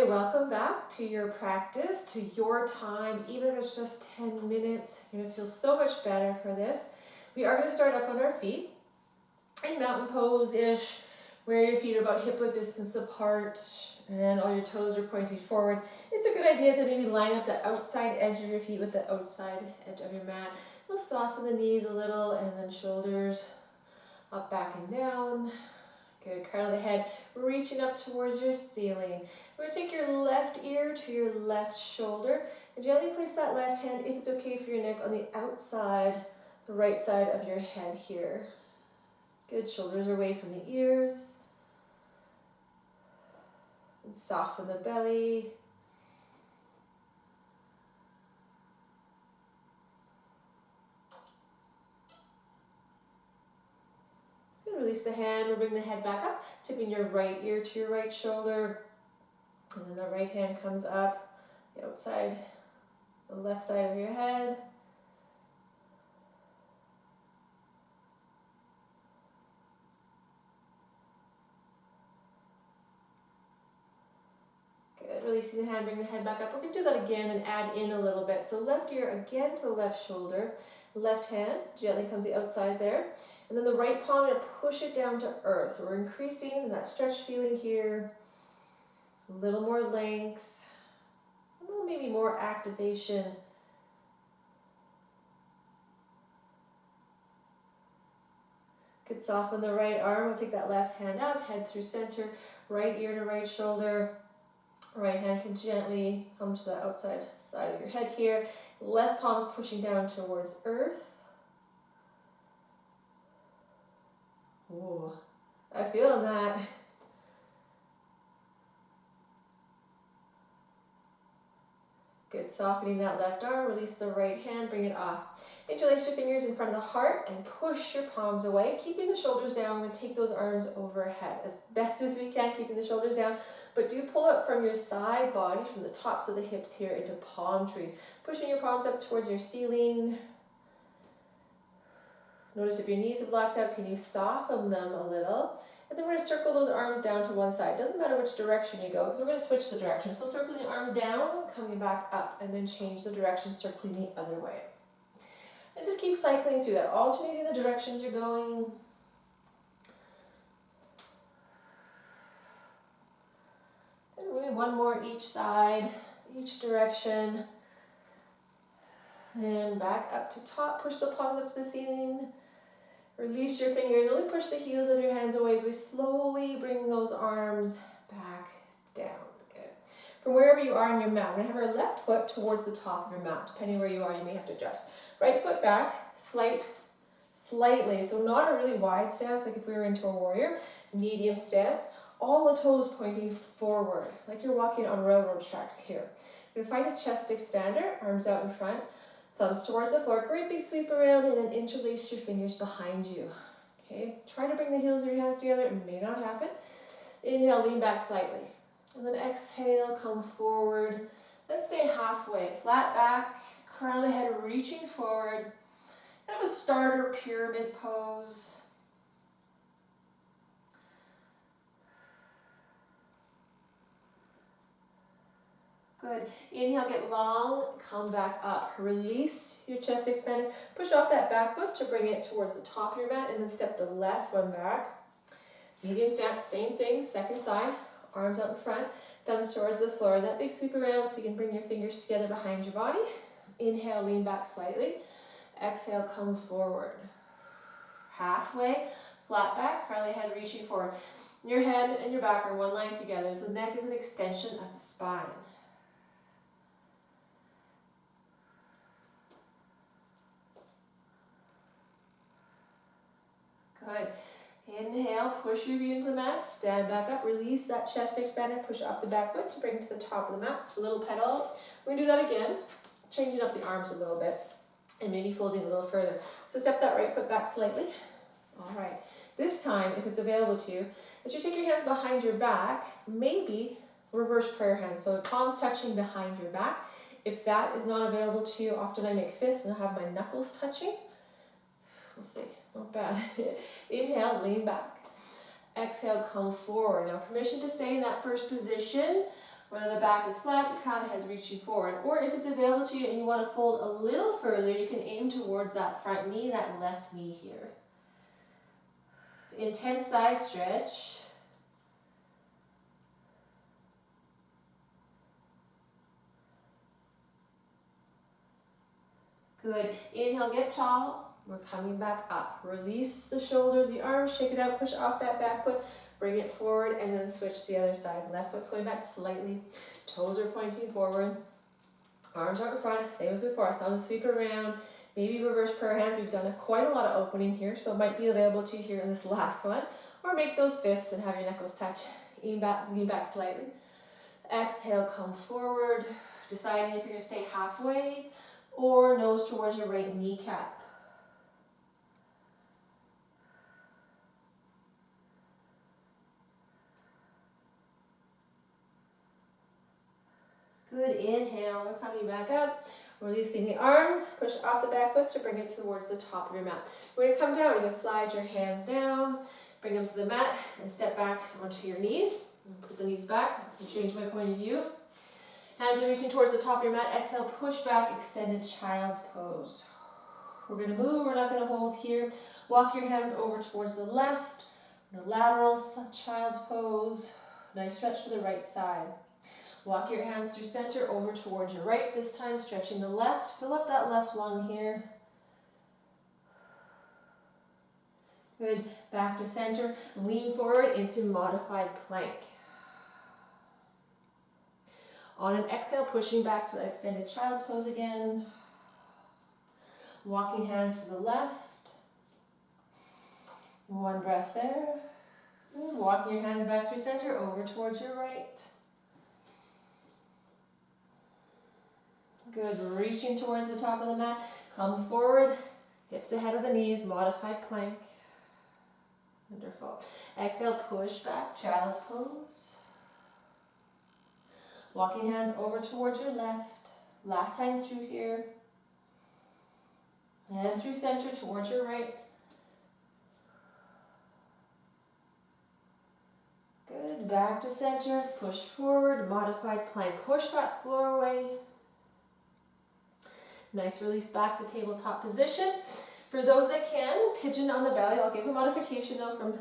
Okay, welcome back to your practice, to your time. Even if it's just 10 minutes, you're going to feel so much better for this. We are going to start up on our feet in mountain pose-ish, where your feet are about hip-width distance apart and all your toes are pointing forward. It's a good idea to maybe line up the outside edge of your feet with the outside edge of your mat. You'll soften the knees a little and then shoulders up, back, and down. Good, crown of the head reaching up towards your ceiling. We're going to take your left ear to your left shoulder and gently place that left hand, if it's okay for your neck, on the outside, the right side of your head here. Good, shoulders are away from the ears. And soften the belly. Release the hand, we'll bring the head back up, tipping your right ear to your right shoulder, and then the right hand comes up, the outside, the left side of your head. Good, releasing the hand, bring the head back up. We're going to do that again and add in a little bit. So left ear again to the left shoulder, left hand gently comes the outside there. And then the right palm, I'm going to push it down to earth. So we're increasing that stretch feeling here. A little more length. A little maybe more activation. Could soften the right arm. We'll take that left hand up, head through center, right ear to right shoulder. Right hand can gently come to the outside side of your head here. Left palm is pushing down towards earth. Ooh, I feel that. Good, softening that left arm, release the right hand, bring it off. Interlace your fingers in front of the heart and push your palms away, keeping the shoulders down. We're going to take those arms overhead as best as we can, keeping the shoulders down. But do pull up from your side body, from the tops of the hips here into palm tree. Pushing your palms up towards your ceiling. Notice if your knees are blocked out, can you soften them a little? And then we're going to circle those arms down to one side. Doesn't matter which direction you go, because we're going to switch the direction. So circling the arms down, coming back up, and then change the direction, circling the other way. And just keep cycling through that, alternating the directions you're going. And maybe one more each side, each direction. And back up to top, push the palms up to the ceiling. Release your fingers, really push the heels of your hands away as we slowly bring those arms back down. Good. From wherever you are on your mat, we're going to have our left foot towards the top of your mat. Depending where you are, you may have to adjust. Right foot back, slightly, so not a really wide stance like if we were into a warrior. Medium stance, all the toes pointing forward, like you're walking on railroad tracks here. You're going to find a chest expander, arms out in front. Thumbs towards the floor, great big sweep around, and then interlace your fingers behind you. Okay, try to bring the heels of your hands together, it may not happen. Inhale, lean back slightly. And then exhale, come forward. Let's stay halfway, flat back, crown of the head reaching forward. Kind of a starter pyramid pose. Good. Inhale, get long, come back up. Release your chest expander. Push off that back foot to bring it towards the top of your mat, and then step the left one back. Medium stance, same thing, second side. Arms out in front, thumbs towards the floor. That big sweep around so you can bring your fingers together behind your body. Inhale, lean back slightly. Exhale, come forward. Halfway, flat back, curly head reaching forward. Your head and your back are one line together, so the neck is an extension of the spine. Good. Inhale, push your feet into the mat, stand back up, release that chest expander, push up the back foot to bring it to the top of the mat, a little pedal. We're going to do that again, changing up the arms a little bit and maybe folding a little further. So step that right foot back slightly. All right. This time, if it's available to you, as you take your hands behind your back, maybe reverse prayer hands. So palms touching behind your back. If that is not available to you, often I make fists and I have my knuckles touching. We'll see. Not bad. Inhale, lean back. Exhale, come forward. Now permission to stay in that first position Whether the back is flat, the crown of head reaching forward, or if it's available to you and you want to fold a little further, you can aim towards that front knee, that left knee here. Intense side stretch. Good. Inhale, get tall. We're coming back up. Release the shoulders, the arms, shake it out, push off that back foot, bring it forward, and then switch to the other side. Left foot's going back slightly. Toes are pointing forward. Arms are in front, same as before. Thumbs sweep around. Maybe reverse prayer hands. We've done quite a lot of opening here, so it might be available to you here in this last one. Or make those fists and have your knuckles touch. Lean back slightly. Exhale, come forward. Deciding if you're going to stay halfway or nose towards your right kneecap. Good, inhale, we're coming back up. Releasing the arms, push off the back foot to bring it towards the top of your mat. We're going to come down, you're going to slide your hands down, bring them to the mat, and step back onto your knees. Put the knees back, and change my point of view. Hands are reaching towards the top of your mat. Exhale, push back, extended child's pose. We're going to move, we're not going to hold here. Walk your hands over towards the left. Lateral child's pose. Nice stretch for the right side. Walk your hands through center over towards your right. This time stretching the left. Fill up that left lung here. Good. Back to center. Lean forward into modified plank. On an exhale, pushing back to that extended child's pose again. Walking hands to the left. One breath there. And walking your hands back through center over towards your right. Good. Reaching towards the top of the mat. Come forward. Hips ahead of the knees. Modified plank. Wonderful. Exhale, push back. Child's pose. Walking hands over towards your left. Last time through here. And through center towards your right. Good. Back to center. Push forward. Modified plank. Push that floor away. Nice release back to tabletop position. For those that can, pigeon on the belly. I'll give a modification though from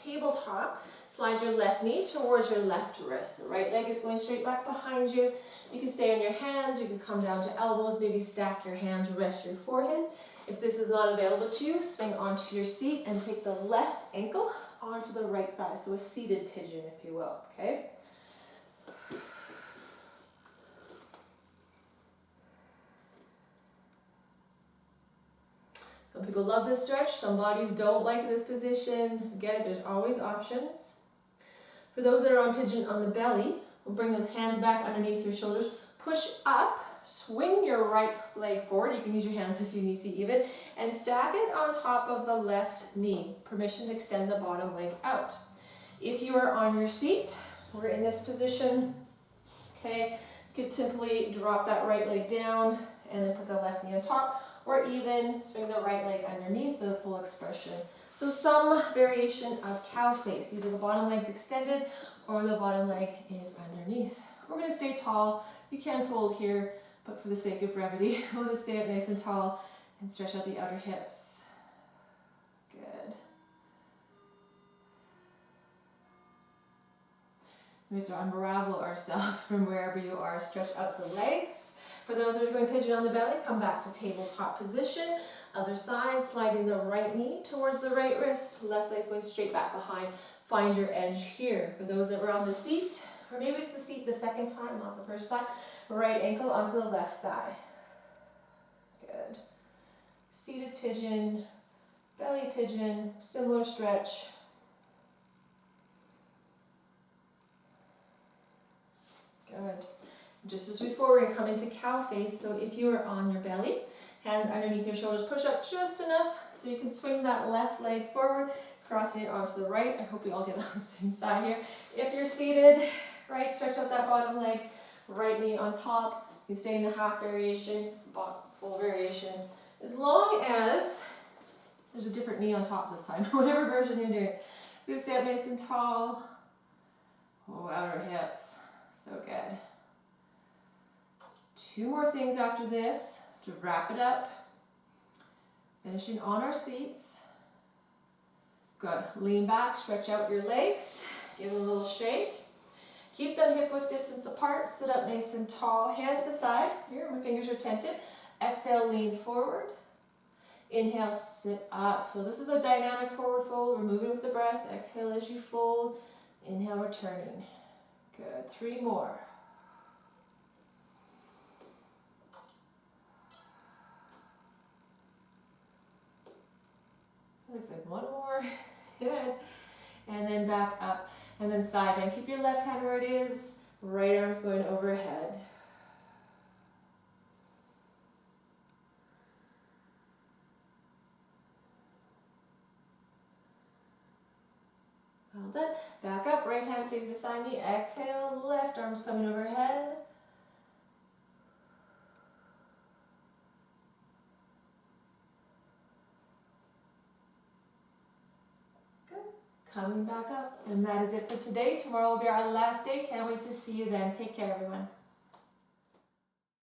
tabletop. Slide your left knee towards your left wrist. The right leg is going straight back behind you. You can stay on your hands. You can come down to elbows. Maybe stack your hands, rest your forehead. If this is not available to you, swing onto your seat and take the left ankle onto the right thigh. So a seated pigeon, if you will. Okay. Some people love this stretch, some bodies don't like this position. Again, there's always options. For those that are on pigeon on the belly, we'll bring those hands back underneath your shoulders. Push up, swing your right leg forward. You can use your hands if you need to even. And stack it on top of the left knee. Permission to extend the bottom leg out. If you are on your seat, we're in this position. Okay, you could simply drop that right leg down and then put the left knee on top. Or even swing the right leg underneath the full expression. So some variation of cow face. Either the bottom leg's extended or the bottom leg is underneath. We're going to stay tall. You can fold here, but for the sake of brevity, we'll just stay up nice and tall and stretch out the outer hips. Good. We have to unravel ourselves from wherever you are. Stretch out the legs. For those that are going pigeon on the belly, come back to tabletop position. Other side, sliding the right knee towards the right wrist. Left leg's going straight back behind. Find your edge here. For those that were on the seat, or maybe it's the seat the second time, not the first time. Right ankle onto the left thigh. Good. Seated pigeon, belly pigeon, similar stretch. Good. Just as before, we're going to come into cow face. So if you are on your belly, hands underneath your shoulders, push up just enough so you can swing that left leg forward, crossing it onto the right. I hope we all get on the same side here. If you're seated, right, stretch out that bottom leg, right knee on top. You stay in the half variation, full variation. As long as there's a different knee on top this time, whatever version you're doing. You stay up nice and tall. Oh, outer hips. So good. 2 more things after this to wrap it up. Finishing on our seats. Good. Lean back, stretch out your legs, give it a little shake. Keep them hip width distance apart, sit up nice and tall, hands beside. Here, my fingers are tented. Exhale, lean forward. Inhale, sit up. So this is a dynamic forward fold. We're moving with the breath. Exhale as you fold. Inhale, returning. Good. 3 more. Looks like 1 more. Good. And then back up. And then side bend. Keep your left hand where it is. Right arm's going overhead. Well done. Back up. Right hand stays beside me. Exhale. Left arm's coming overhead. Coming back up. And that is it for today. Tomorrow will be our last day. Can't wait to see you then. Take care, everyone.